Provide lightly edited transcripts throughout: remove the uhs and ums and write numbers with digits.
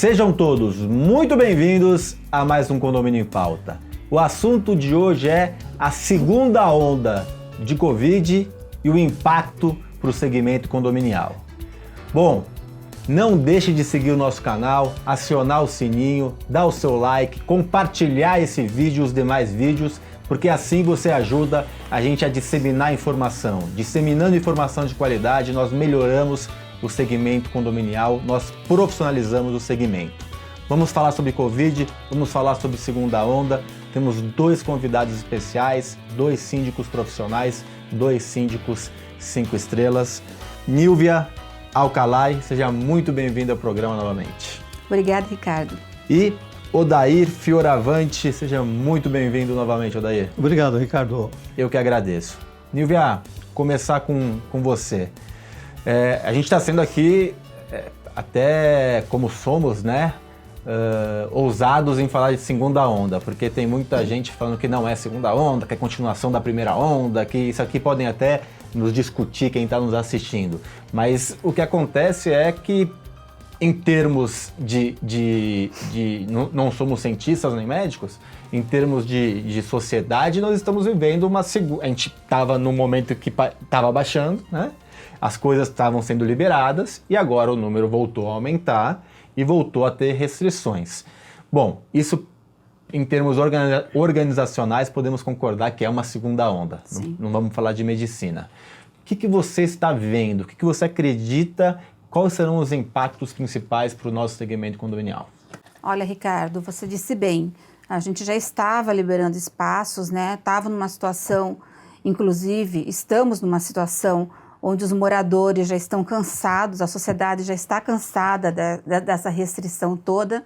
Sejam todos muito bem-vindos a mais um Condomínio em Pauta. O assunto de hoje é a segunda onda de Covid e o impacto para o segmento condominial. Bom, não deixe de seguir o nosso canal, acionar o sininho, dar o seu like, compartilhar esse vídeo e os demais vídeos, porque assim você ajuda a gente a disseminar informação. Disseminando informação de qualidade, nós melhoramos o segmento condominial, nós profissionalizamos o segmento. Vamos falar sobre Covid, vamos falar sobre segunda onda. Temos 2 convidados especiais, 2 síndicos profissionais, 2 síndicos 5 estrelas. Nilvia Alcalay, seja muito bem-vindo ao programa novamente. Obrigada, Ricardo. E Odair Fioravante, seja muito bem-vindo novamente, Odair. Obrigado, Ricardo. Eu que agradeço. Nilvia, começar com você. A gente está sendo aqui, até como somos, né, ousados em falar de segunda onda, porque tem muita gente falando que não é segunda onda, que é continuação da primeira onda, que isso aqui podem até nos discutir quem está nos assistindo. Mas o que acontece é que, em termos não somos cientistas nem médicos, em termos de sociedade, nós estamos vivendo uma segunda. A gente estava num momento que estava baixando, né? As coisas estavam sendo liberadas e agora o número voltou a aumentar e voltou a ter restrições. Bom, isso em termos organizacionais podemos concordar que é uma segunda onda. Não vamos falar de medicina. O que você está vendo? O que você acredita? Quais serão os impactos principais para o nosso segmento condominial? Olha, Ricardo, você disse bem. A gente já estava liberando espaços, né? Estava numa situação, inclusive, estamos numa situação onde os moradores já estão cansados, a sociedade já está cansada dessa restrição toda.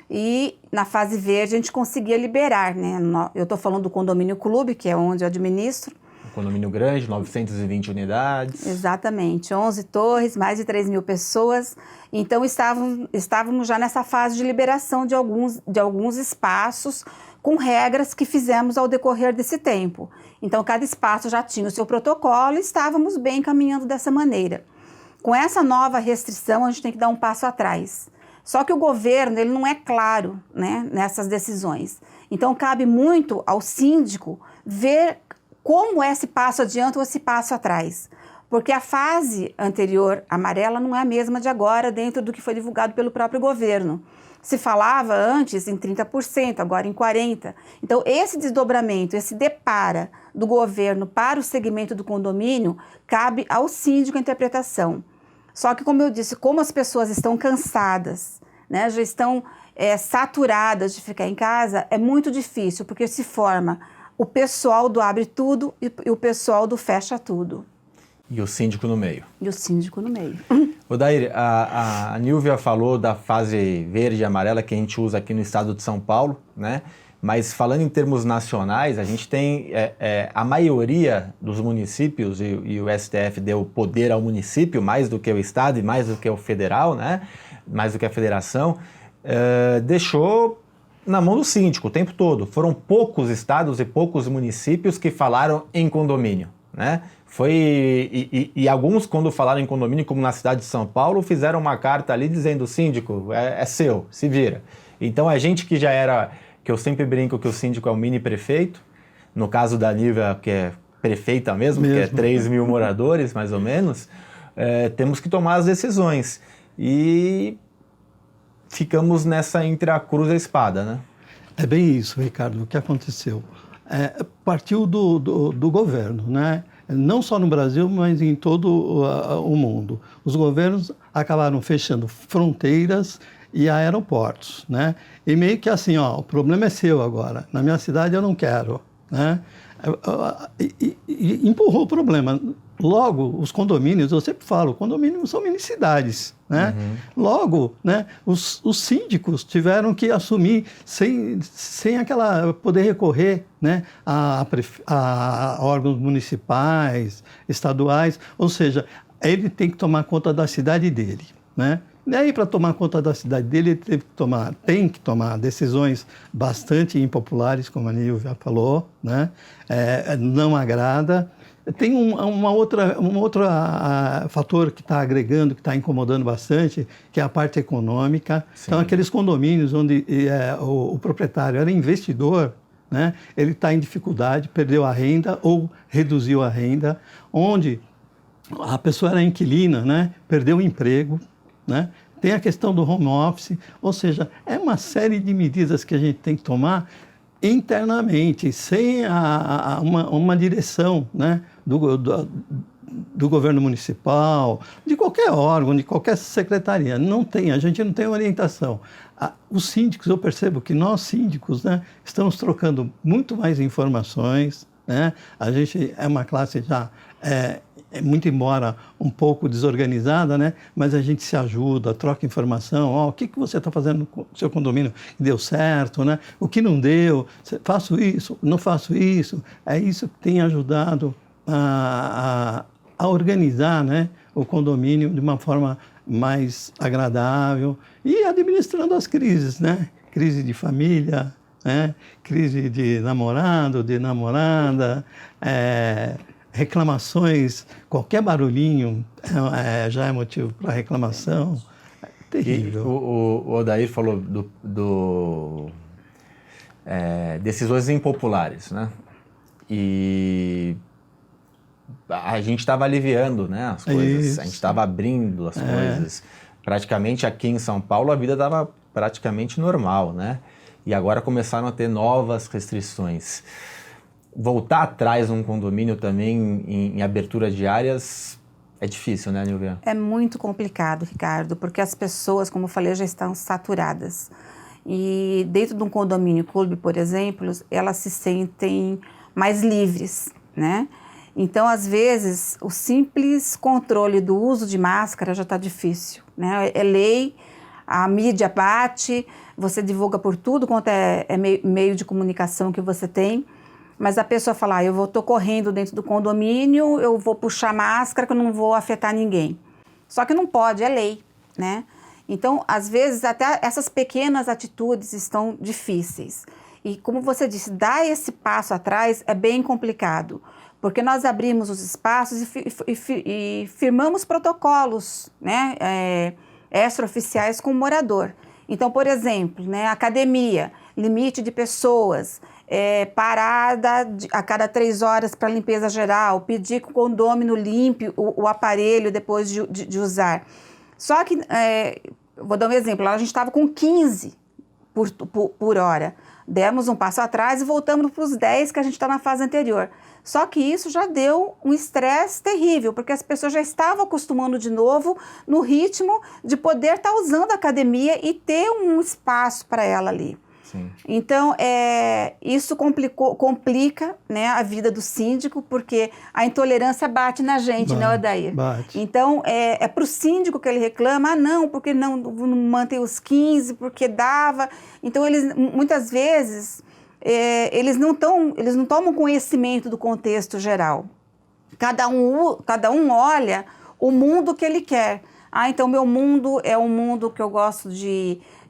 E na fase verde a gente conseguia liberar, né? Eu estou falando do Condomínio Clube, que é onde eu administro. Um condomínio grande, 920 unidades. Exatamente, 11 torres, mais de 3 mil pessoas. Então estávamos já nessa fase de liberação de alguns espaços com regras que fizemos ao decorrer desse tempo. Então cada espaço já tinha o seu protocolo e estávamos bem caminhando dessa maneira. Com essa nova restrição a gente tem que dar um passo atrás. Só que o governo ele não é claro, né, nessas decisões. Então cabe muito ao síndico ver como é esse passo adiante ou esse passo atrás. Porque a fase anterior, amarela, não é a mesma de agora dentro do que foi divulgado pelo próprio governo. Se falava antes em 30%, agora em 40%. Então esse desdobramento, esse depara do governo para o segmento do condomínio, cabe ao síndico a interpretação. Só que, como eu disse, como as pessoas estão cansadas, né, já estão saturadas de ficar em casa, é muito difícil, porque se forma o pessoal do abre tudo e o pessoal do fecha tudo. E o síndico no meio. E o síndico no meio. Odair, a Nilvia falou da fase verde e amarela que a gente usa aqui no estado de São Paulo, né? Mas falando em termos nacionais, a gente tem a maioria dos municípios, e o STF deu poder ao município, mais do que o estado e mais do que o federal, né? Mais do que a federação, deixou na mão do síndico o tempo todo. Foram poucos estados e poucos municípios que falaram em condomínio, né? E alguns, quando falaram em condomínio, como na cidade de São Paulo, fizeram uma carta ali dizendo: síndico, é seu, se vira. Então a gente que já era... que eu sempre brinco que o síndico é o mini prefeito, no caso da Nilvia, que é prefeita mesmo, que é 3 mil moradores, mais ou menos, temos que tomar as decisões. E ficamos nessa entre a cruz e a espada, né? É bem isso, Ricardo, o que aconteceu. Partiu do governo, né? Não só no Brasil, mas em todo o mundo. Os governos acabaram fechando fronteiras e aeroportos, né? E meio que assim, ó, o problema é seu agora, na minha cidade eu não quero, né? E empurrou o problema. Logo, os condomínios, eu sempre falo, condomínios são mini-cidades, né? Uhum. Logo, né, os síndicos tiveram que assumir, sem aquela poder recorrer, né, a órgãos municipais, estaduais, ou seja, ele tem que tomar conta da cidade dele, né? E aí, para tomar conta da cidade dele, ele tem que tomar decisões bastante impopulares, como a Nilvia falou, né? Não agrada, Tem uma outra fator que está agregando, que está incomodando bastante, que é a parte econômica. Sim. Então, aqueles condomínios onde o proprietário era investidor, né? Ele está em dificuldade, perdeu a renda ou reduziu a renda, onde a pessoa era inquilina, né? Perdeu o emprego, né? Tem a questão do home office, ou seja, é uma série de medidas que a gente tem que tomar internamente, sem uma direção, né? do governo municipal, de qualquer órgão, de qualquer secretaria. A gente não tem orientação. Os síndicos, eu percebo que nós síndicos, né, estamos trocando muito mais informações, né? A gente é uma classe já, muito embora um pouco desorganizada, né? Mas a gente se ajuda, troca informação. O que você está fazendo com o seu condomínio que deu certo, né? O que não deu, faço isso, não faço isso. É isso que tem ajudado a organizar, né, o condomínio de uma forma mais agradável e administrando as crises, né? Crise de família, né? Crise de namorado, de namorada, reclamações, qualquer barulhinho já é motivo para reclamação. É terrível. E o Odair falou decisões impopulares, né? E a gente estava aliviando, né, as coisas, Isso. a gente estava abrindo as coisas. Praticamente aqui em São Paulo a vida estava praticamente normal, né? E agora começaram a ter novas restrições. Voltar atrás num condomínio também em abertura de áreas é difícil, né, Nilvia? É muito complicado, Ricardo, porque as pessoas, como eu falei, já estão saturadas. E dentro de um condomínio clube, por exemplo, elas se sentem mais livres, né? Então, às vezes, o simples controle do uso de máscara já está difícil, né? É lei, a mídia bate, você divulga por tudo quanto é meio de comunicação que você tem, mas a pessoa fala, eu estou correndo dentro do condomínio, eu vou puxar máscara que eu não vou afetar ninguém. Só que não pode, é lei, né? Então, às vezes, até essas pequenas atitudes estão difíceis. E como você disse, dar esse passo atrás é bem complicado, porque nós abrimos os espaços e firmamos protocolos, né, extraoficiais com o morador. Então, por exemplo, né, academia, limite de pessoas, parada a cada 3 horas para limpeza geral, pedir que o condômino limpe o aparelho depois de usar. Só que, vou dar um exemplo, lá a gente estava com 15 por hora. Demos um passo atrás e voltamos para os 10 que a gente está na fase anterior. Só que isso já deu um estresse terrível, porque as pessoas já estavam acostumando de novo no ritmo de poder estar usando a academia e ter um espaço para ela ali. Sim. Então, isso complica, né, a vida do síndico, porque a intolerância bate na gente, né, Odair? Bate. Então, é para o síndico que ele reclama, não, porque não mantém os 15, porque dava. Então, eles, muitas vezes, eles não tomam conhecimento do contexto geral. Cada um olha o mundo que ele quer. Então, meu mundo é um mundo que eu gosto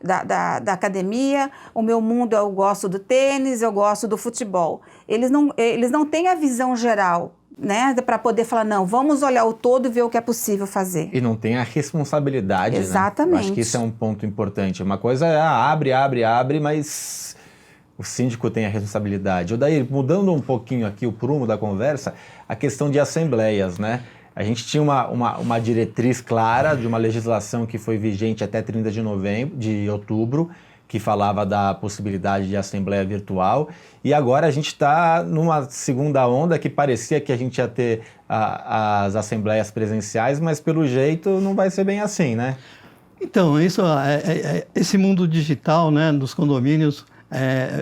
da academia, o meu mundo eu gosto do tênis, eu gosto do futebol. Eles não têm a visão geral, né, para poder falar, não, vamos olhar o todo e ver o que é possível fazer. E não tem a responsabilidade, exatamente, né? Eu acho que isso é um ponto importante. Uma coisa é abre, mas o síndico tem a responsabilidade. Odair, mudando um pouquinho aqui o prumo da conversa, a questão de assembleias, né? A gente tinha uma diretriz clara de uma legislação que foi vigente até 30 de outubro, que falava da possibilidade de assembleia virtual, e agora a gente está numa segunda onda que parecia que a gente ia ter as assembleias presenciais, mas pelo jeito não vai ser bem assim, né? Então, esse mundo digital, né, dos condomínios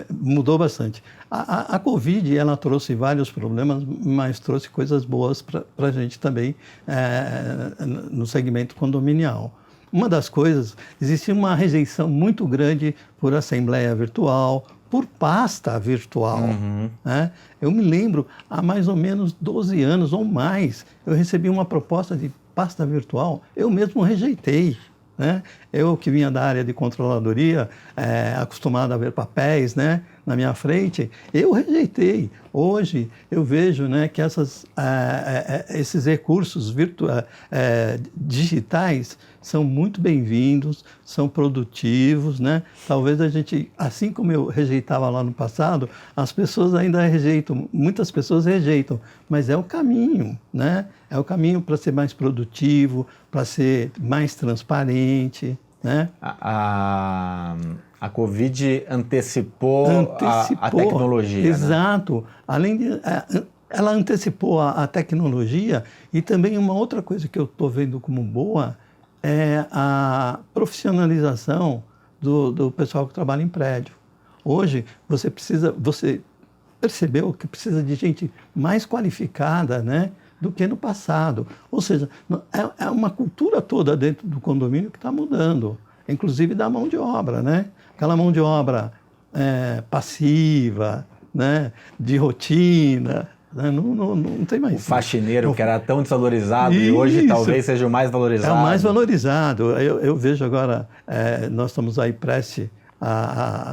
mudou bastante. A Covid, ela trouxe vários problemas, mas trouxe coisas boas para a gente também no segmento condominial. Uma das coisas, existia uma rejeição muito grande por assembleia virtual, por pasta virtual. Uhum. Né? Eu me lembro, há mais ou menos 12 anos ou mais, eu recebi uma proposta de pasta virtual, eu mesmo rejeitei. Né? Eu que vinha da área de controladoria, acostumado a ver papéis, né? na minha frente, eu rejeitei. Hoje eu vejo, né, que esses recursos digitais são muito bem-vindos, são produtivos, né? Talvez a gente, assim como eu rejeitava lá no passado, as pessoas ainda rejeitam, muitas pessoas rejeitam, mas é o caminho, né? É o caminho para ser mais produtivo, para ser mais transparente, né? A Covid antecipou a tecnologia. Exato. Né? Além de, ela antecipou a tecnologia, e também uma outra coisa que eu estou vendo como boa é a profissionalização do pessoal que trabalha em prédio. Hoje você percebeu que precisa de gente mais qualificada, né, do que no passado. Ou seja, é uma cultura toda dentro do condomínio que está mudando, inclusive da mão de obra, né? Aquela mão de obra passiva, né, de rotina, né? Não tem mais. O faxineiro, que era tão desvalorizado, e hoje talvez seja o mais valorizado. É o mais valorizado. Eu vejo agora, nós estamos aí prestes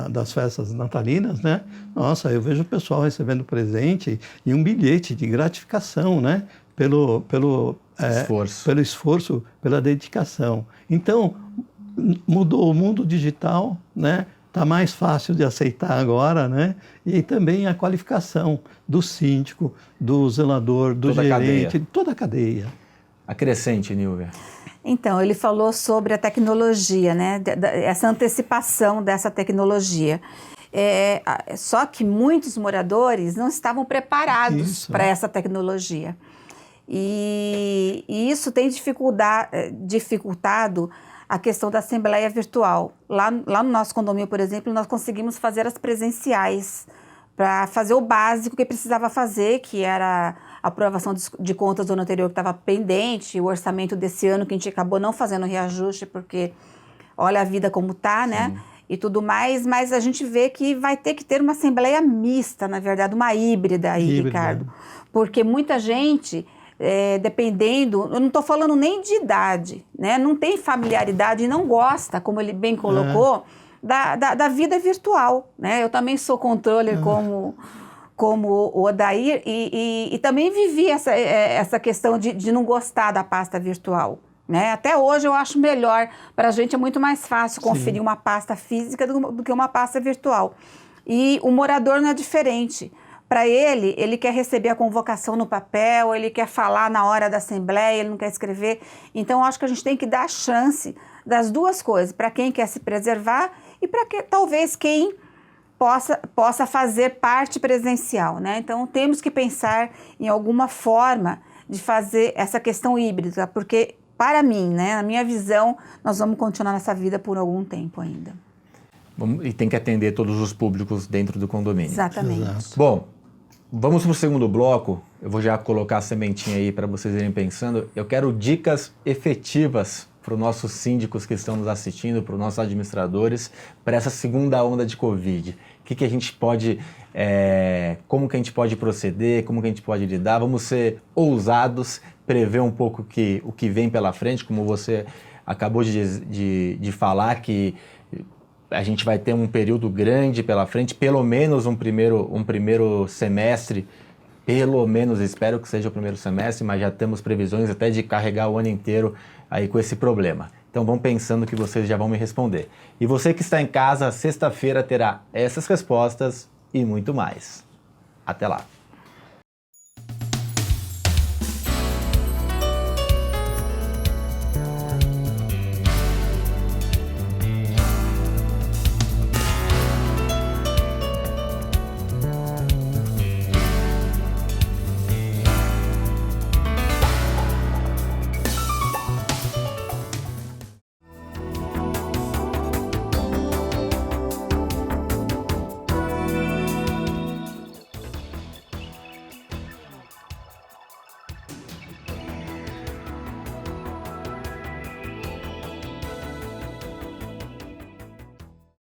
das festas natalinas, né? Nossa, eu vejo o pessoal recebendo presente e um bilhete de gratificação, né? Pelo esforço, pela dedicação. Então, mudou o mundo digital, né? Está mais fácil de aceitar agora, né? E também a qualificação do síndico, do zelador, do gerente, de toda a cadeia. Acrescente, Nilvia. Então, ele falou sobre a tecnologia, né? Essa antecipação dessa tecnologia. Só que muitos moradores não estavam preparados para essa tecnologia. E isso tem dificultado a questão da assembleia virtual. Lá no nosso condomínio, por exemplo, nós conseguimos fazer as presenciais para fazer o básico que precisava fazer, que era a aprovação de contas do ano anterior que estava pendente, o orçamento desse ano que a gente acabou não fazendo reajuste, porque olha a vida como está, né? E tudo mais, mas a gente vê que vai ter que ter uma assembleia mista, na verdade, uma híbrida aí, Ricardo. Porque muita gente... dependendo, eu não estou falando nem de idade, né? Não tem familiaridade e não gosta, como ele bem colocou, da vida virtual, né? Eu também sou controller como o Odair e também vivi essa questão de não gostar da pasta virtual, né? Até hoje eu acho melhor, para a gente é muito mais fácil conferir uma pasta física do que uma pasta virtual. E o morador não é diferente. Para ele quer receber a convocação no papel, ele quer falar na hora da assembleia, ele não quer escrever. Então, eu acho que a gente tem que dar a chance das duas coisas, para quem quer se preservar e para talvez quem possa fazer parte presencial, né? Então, temos que pensar em alguma forma de fazer essa questão híbrida, porque, para mim, né, na minha visão, nós vamos continuar nessa vida por algum tempo ainda. E tem que atender todos os públicos dentro do condomínio. Exatamente. Exato. Bom, vamos para o segundo bloco. Eu vou já colocar a sementinha aí para vocês irem pensando. Eu quero dicas efetivas para os nossos síndicos que estão nos assistindo, para os nossos administradores, para essa segunda onda de Covid. O que a gente pode, como que a gente pode proceder, como que a gente pode lidar? Vamos ser ousados, prever um pouco o que vem pela frente, como você acabou de falar, que a gente vai ter um período grande pela frente, pelo menos um primeiro semestre, pelo menos espero que seja o primeiro semestre, mas já temos previsões até de carregar o ano inteiro aí com esse problema. Então vão pensando que vocês já vão me responder. E você que está em casa, sexta-feira terá essas respostas e muito mais. Até lá!